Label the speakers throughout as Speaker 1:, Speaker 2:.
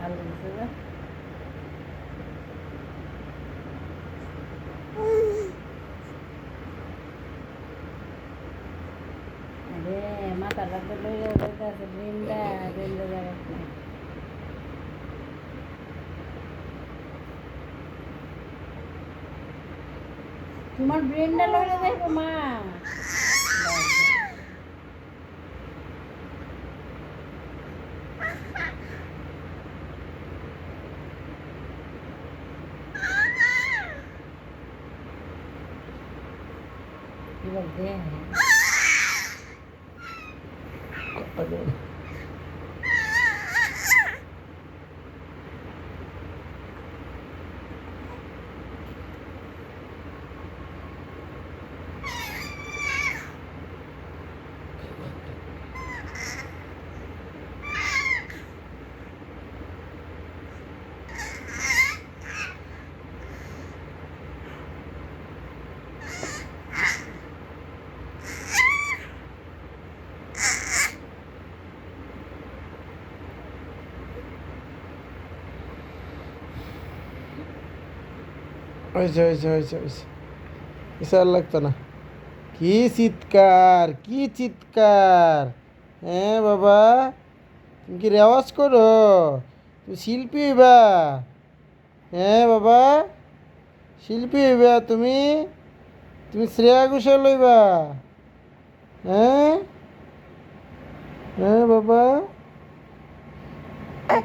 Speaker 1: আলু দিছে যে আরে মাথাটা তো লইয়া যাইতেছে ব্রেনটা জায়গা নাই। তোমার ব্রেনটা লইয়া যাইব মা। কি বলতে
Speaker 2: হয়েছে হয়েছে হয়েছে হয়েছে এসে আর লাগতো না। কি চিৎকার, কি চিৎকার! হ্যাঁ বাবা, তুমি কি রেওয়াজ করো? তুমি শিল্পী হইবা? হ্যাঁ বাবা, শিল্পী হইবা তুমি? তুমি শ্রেয়া ঘোষাল হইবা? হ্যাঁ হ্যাঁ বাবা।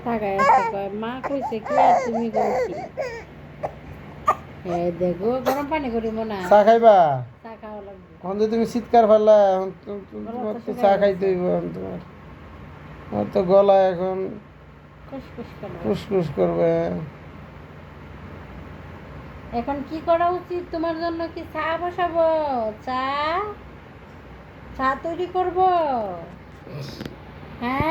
Speaker 1: থাকায় আছে কয় মা কইছে কি আর তুমি কইছি। হ্যাঁ দেখো গরম পানি করি মনে
Speaker 2: চা খাইবা?
Speaker 1: চা খাওয়া লাগবে।
Speaker 2: এখন তো তুমি চিৎকার ফেললা, এখন তোমার তো চা
Speaker 1: শুকায়
Speaker 2: খাইতে
Speaker 1: গেছে।
Speaker 2: হইব। এখন তোমার তো গলা এখন
Speaker 1: খুশখুশ করবে।
Speaker 2: ফুসফুস করবে।
Speaker 1: এখন কি করা উচিত তোমার জন্য? কি চা বসাবো? চা চা তৈরি করব? হ্যাঁ।